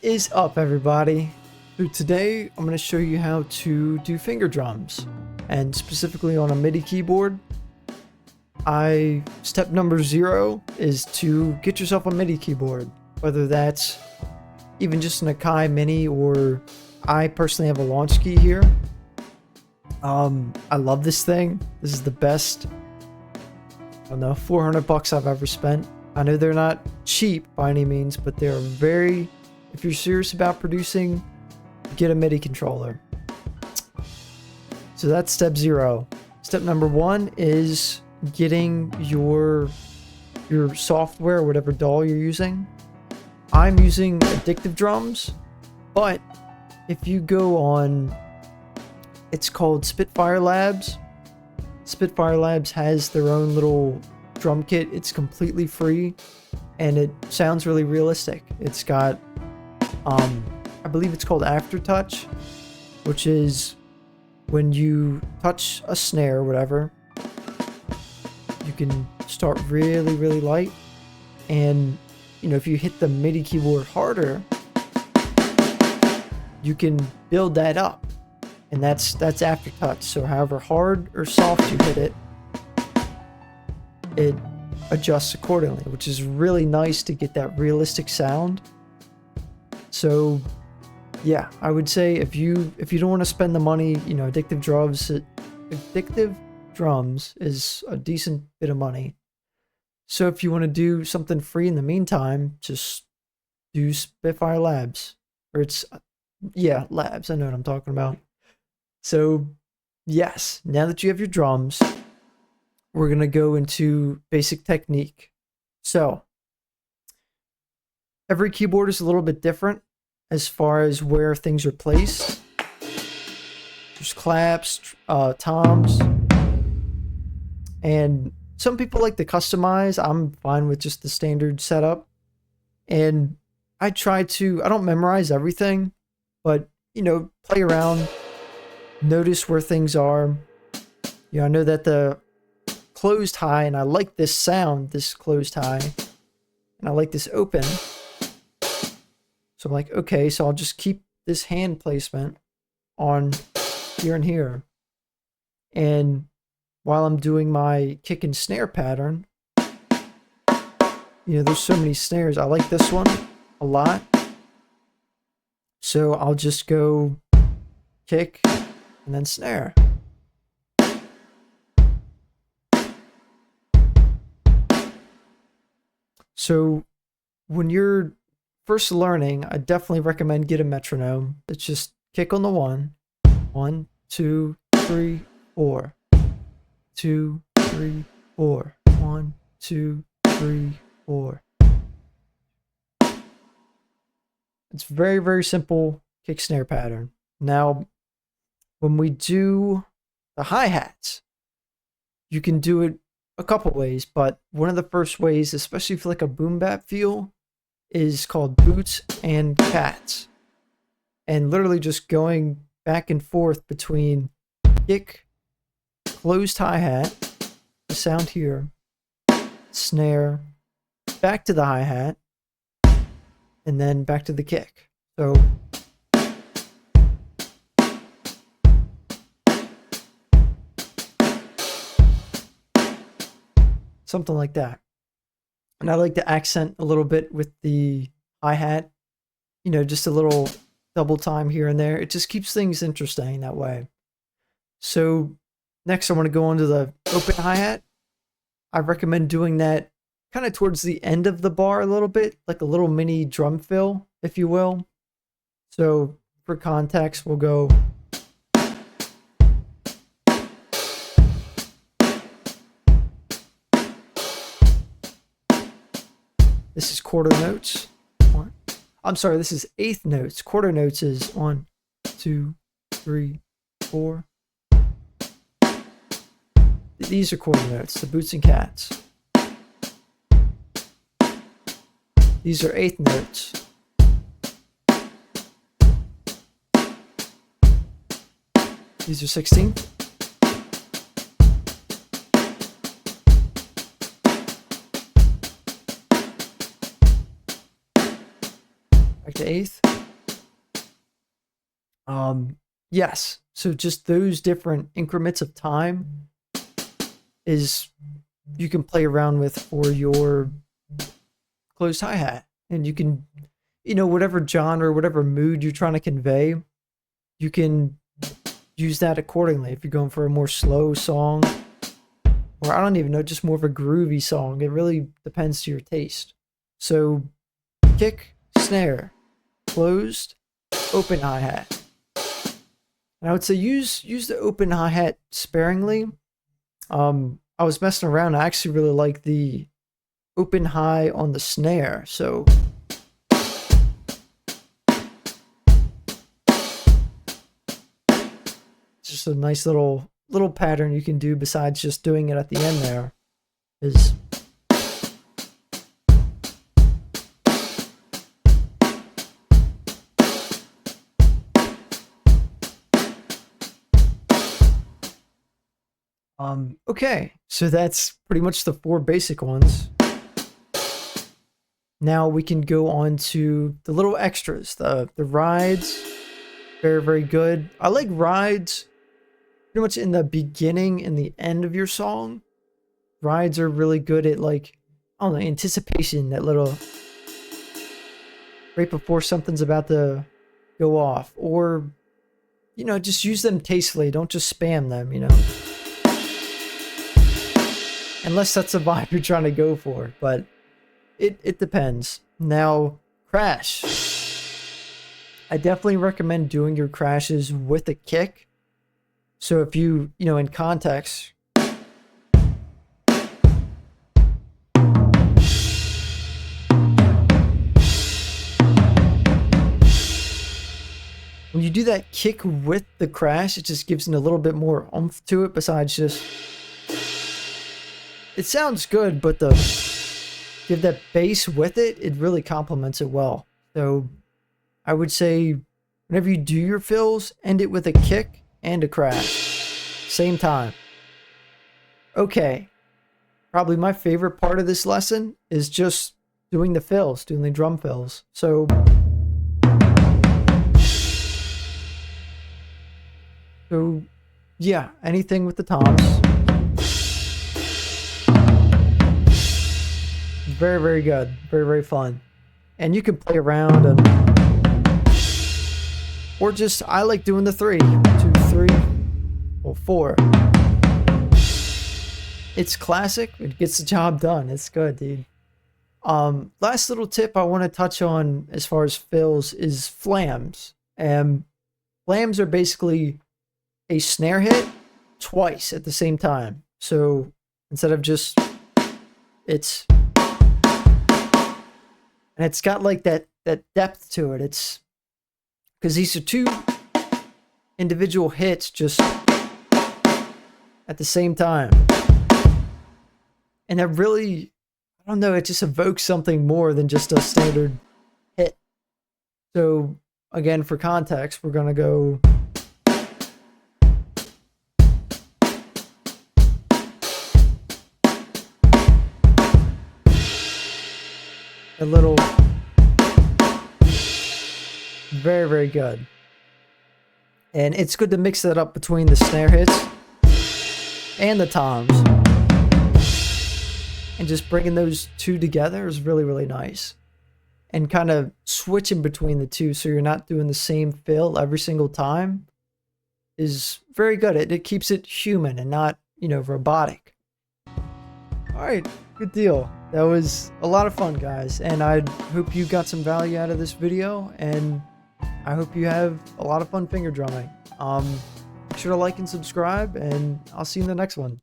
is up, everybody? So today I'm going to show you how to do finger drums, and specifically on a MIDI keyboard. Step number 0 is to get yourself a MIDI keyboard, whether that's even just an Akai Mini, or I personally have a launch key here. I love this thing. This is the best, I don't know, 400 bucks I've ever spent. I know they're not cheap by any means, but they're very, if you're serious about producing, get a MIDI controller. So that's step 0. Step number 1 is getting your software, whatever DAW you're using. I'm using Addictive Drums, but if you go on, it's called Spitfire Labs. Spitfire Labs has their own little drum kit. It's completely free and it sounds really realistic. It's got I believe it's called Aftertouch, which is when you touch a snare or whatever, you can start really light, and you know, if you hit the MIDI keyboard harder, you can build that up, and that's Aftertouch. So however hard or soft you hit it, it adjusts accordingly, which is really nice to get that realistic sound. So yeah, I would say if you don't want to spend the money, you know, Addictive Drums is a decent bit of money. So if you want to do something free in the meantime, just do Spitfire Labs, or it's Labs. I know what I'm talking about. So yes, now that you have your drums, we're gonna go into basic technique. So every keyboard is a little bit different as far as where things are placed. There's claps, toms, and some people like to customize. I'm fine with just the standard setup, and I don't memorize everything, but you know, play around, notice where things are. You know, I know that the closed high, and I like this sound, this closed high, and I like this open. So I'm like, okay, so I'll just keep this hand placement on here and here. And while I'm doing my kick and snare pattern, you know, there's so many snares. I like this one a lot. So I'll just go kick and then snare. So when you're first learning, I definitely recommend get a metronome. It's just kick on the 1, 1, 2, 3, 4, 2, 3, 4, 1, 2, 3, 4. It's very simple kick snare pattern. Now, when we do the hi-hats, you can do it a couple ways, but one of the first ways, especially if you like a boom bap feel, is called boots and cats, and literally just going back and forth between kick, closed hi-hat, the sound here, snare, back to the hi-hat, and then back to the kick. So something like that. And I like to accent a little bit with the hi-hat, you know, just a little double time here and there. It just keeps things interesting that way. So next I want to go on to the open hi-hat. I recommend doing that kind of towards the end of the bar a little bit, like a little mini drum fill, if you will. So for context, we'll go. This is quarter notes. I'm sorry, this is eighth notes. Quarter notes is 1, 2, 3, 4. These are quarter notes, the boots and cats. These are eighth notes. These are 16th. Back to eighth. Yes, so just those different increments of time is you can play around with for your closed hi-hat, and you can, whatever genre, whatever mood you're trying to convey, you can use that accordingly. If you're going for a more slow song, or I don't even know, just more of a groovy song, it really depends to your taste. So kick, snare, closed, open hi-hat. And I would say use the open hi-hat sparingly. I was messing around. I actually really like the open hi on the snare. So it's just a nice little pattern you can do besides just doing it at the end there. Is okay, so that's pretty much the 4 basic ones. Now we can go on to the little extras, the rides. Very, very good. I like rides pretty much in the beginning and the end of your song. Rides are really good at, like, I don't know, anticipation, that little right before something's about to go off. Or, just use them tastefully. Don't just spam them, Unless that's a vibe you're trying to go for, but it depends. Now, crash. I definitely recommend doing your crashes with a kick. So if you, in context, when you do that kick with the crash, it just gives it a little bit more oomph to it besides just, it sounds good, but give that bass with it, it really complements it well. So I would say whenever you do your fills, end it with a kick and a crash. Same time. Okay. Probably my favorite part of this lesson is just doing the fills, doing the drum fills. So yeah, anything with the toms. Very, very good. Very, very fun. And you can play around or just, I like doing the 3, 2, 3, or 4. It's classic. It gets the job done. It's good, dude. Last little tip I want to touch on as far as fills is flams. Flams are basically a snare hit twice at the same time. So instead of just, it's got like that depth to it. It's because these are 2 individual hits just at the same time. And that really, I don't know, it just evokes something more than just a standard hit. So again, for context, we're going to go a little, very, very good. And it's good to mix that up between the snare hits and the toms. And just bringing those 2 together is really, really nice. And kind of switching between the 2 so you're not doing the same fill every single time is very good. It keeps it human and not, robotic. All right, good deal. That was a lot of fun, guys. And I hope you got some value out of this video. And I hope you have a lot of fun finger drumming. Make sure to like and subscribe, and I'll see you in the next one.